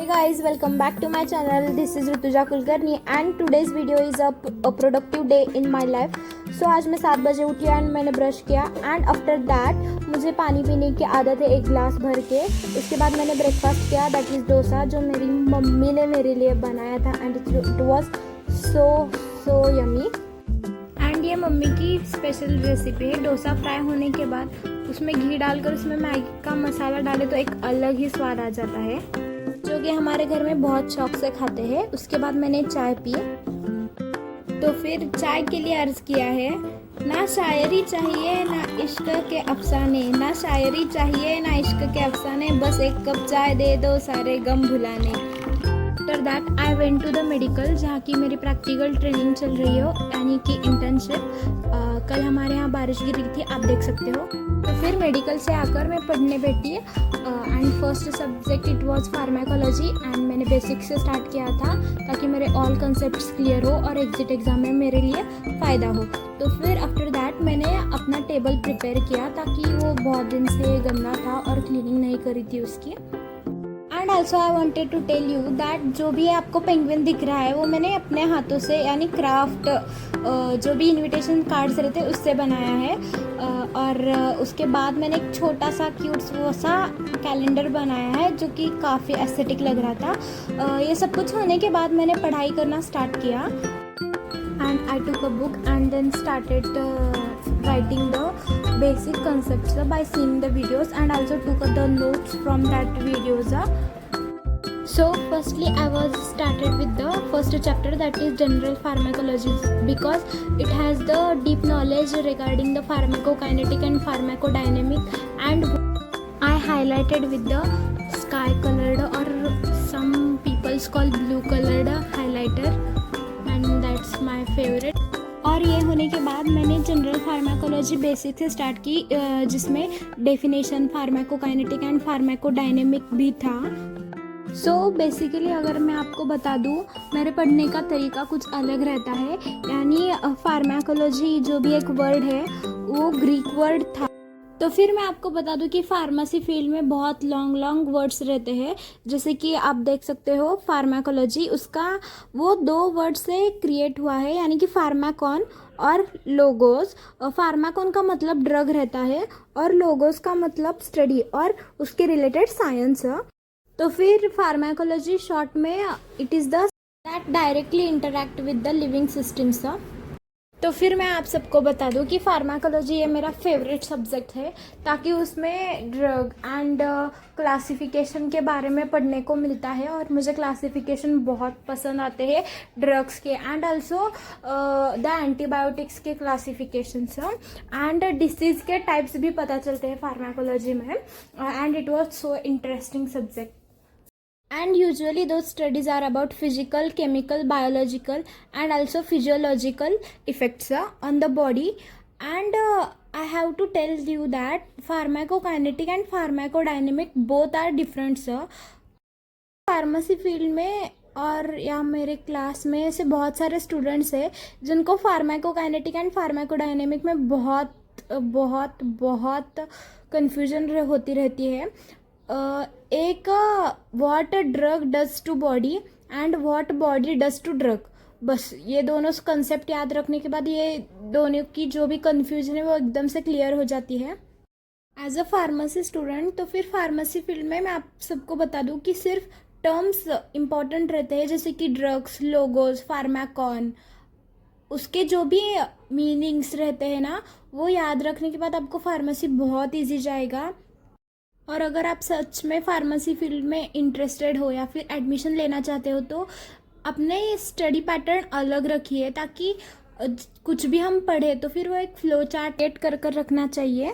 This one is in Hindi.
Hey guys, welcome back to my channel. This is Rituja Kulkarni and today's video is a productive day in my life. So आज मैं 7 बजे उठी एंड मैंने ब्रश किया एंड आफ्टर दैट मुझे पानी पीने की आदत है 1 गिलास भर के. उसके बाद मैंने ब्रेकफास्ट किया, दैट इज़ डोसा, जो मेरी मम्मी ने मेरे लिए बनाया था and it was so yummy. And ये मम्मी की स्पेशल रेसिपी है. डोसा फ्राई होने के बाद उसमें घी डालकर उसमें मैगी का मसाला डाले तो एक अलग ही स्वाद आ जाता है, जो कि हमारे घर में बहुत शौक से खाते हैं. उसके बाद मैंने चाय पी, तो फिर चाय के लिए अर्ज़ किया है, ना शायरी चाहिए ना इश्क के अफसाने, ना शायरी चाहिए ना इश्क के अफसाने, बस एक कप चाय दे दो सारे गम भुलाने. After that I went to the medical, जहाँ की मेरी प्रैक्टिकल ट्रेनिंग चल रही हो, यानी कि इंटर्नशिप. कल हमारे यहाँ बारिश गिरी थी, आप देख सकते हो. तो फिर मेडिकल से आकर मैं पढ़ने बैठी and first subject it was pharmacology and मैंने बेसिक से स्टार्ट किया था ताकि मेरे ऑल कंसेप्ट्स क्लियर हो और एग्जिट एग्ज़ाम में मेरे लिए फ़ायदा हो. तो फिर आफ्टर दैट मैंने अपना टेबल प्रिपेयर किया ताकि वो बहुत दिन से गंदा था और क्लीनिंग नहीं करी थी उसकी. And also I wanted to tell you that जो भी आपको पेंगुइन दिख रहा है वो मैंने अपने हाथों से, यानी क्राफ्ट जो भी इनविटेशन कार्ड्स रहते हैं उससे बनाया है. और उसके बाद मैंने एक छोटा सा क्यूट सा कैलेंडर बनाया है जो कि काफ़ी एस्थेटिक लग रहा था. ये सब कुछ होने के बाद मैंने पढ़ाई करना स्टार्ट किया and I took a book and then started writing the basic concepts by seeing the videos and also took the notes from that videos. So firstly I was started with the first chapter, that is general pharmacology, because it has the deep knowledge regarding the pharmacokinetic and pharmacodynamic, and I highlighted with the sky colored or some people's call blue colored highlighter, and that's my favorite. और ये होने के बाद मैंने जनरल फार्माकोलॉजी बेसिक से स्टार्ट की, जिसमें डेफिनेशन, फार्माकोकाइनेटिक एंड फार्माकोडायनेमिक भी था. सो बेसिकली अगर मैं आपको बता दूँ, मेरे पढ़ने का तरीका कुछ अलग रहता है. यानी फार्माकोलॉजी जो भी एक वर्ड है वो ग्रीक वर्ड था. तो फिर मैं आपको बता दूं कि फार्मेसी फील्ड में बहुत लॉन्ग वर्ड्स रहते हैं, जैसे कि आप देख सकते हो फार्माकोलॉजी, उसका वो 2 वर्ड से क्रिएट हुआ है, यानी कि फार्माकॉन और लोगोस. फार्माकॉन का मतलब ड्रग रहता है और लोगोस का मतलब स्टडी और उसके रिलेटेड साइंस. तो फिर फार्माकोलॉजी शॉर्ट में it is the that directly interact with the living systems. तो फिर मैं आप सबको बता दूं कि फार्माकोलॉजी ये मेरा फेवरेट सब्जेक्ट है, ताकि उसमें ड्रग एंड क्लासिफिकेशन के बारे में पढ़ने को मिलता है और मुझे क्लासिफिकेशन बहुत पसंद आते हैं ड्रग्स के, एंड आल्सो द एंटीबायोटिक्स के क्लासिफिकेशंस एंड डिसीज़ के टाइप्स भी पता चलते हैं फार्माकोलॉजी में. And it was so interesting subject. And usually those studies are about physical, chemical, biological and also physiological effects on the body. And I have to tell you that pharmacokinetic and pharmacodynamic both are different. Pharmacy field में और या मेरे क्लास में ऐसे बहुत सारे स्टूडेंट्स हैं जिनको फार्माकोकाइनेटिक एंड फार्माकोडायनेमिक में बहुत बहुत बहुत कन्फ्यूजन होती रहती है. एक what drug does to body and what body does to drug, बस ये दोनों कंसेप्ट याद रखने के बाद ये दोनों की जो भी कन्फ्यूजन है वो एकदम से क्लियर हो जाती है. एज अ फार्मेसी स्टूडेंट तो फिर फार्मेसी फील्ड में मैं आप सबको बता दूं कि सिर्फ टर्म्स इम्पॉर्टेंट रहते हैं, जैसे कि ड्रग्स, लोगोस, फार्माकॉन, उसके जो भी मीनिंग्स रहते हैं ना, वो याद रखने के बाद आपको फार्मेसी बहुत ईजी जाएगा. और अगर आप सच में फार्मेसी फील्ड में इंटरेस्टेड हो या फिर एडमिशन लेना चाहते हो तो अपने स्टडी पैटर्न अलग रखिए, ताकि कुछ भी हम पढ़े तो फिर वो एक फ्लो चार्ट कर रखना चाहिए.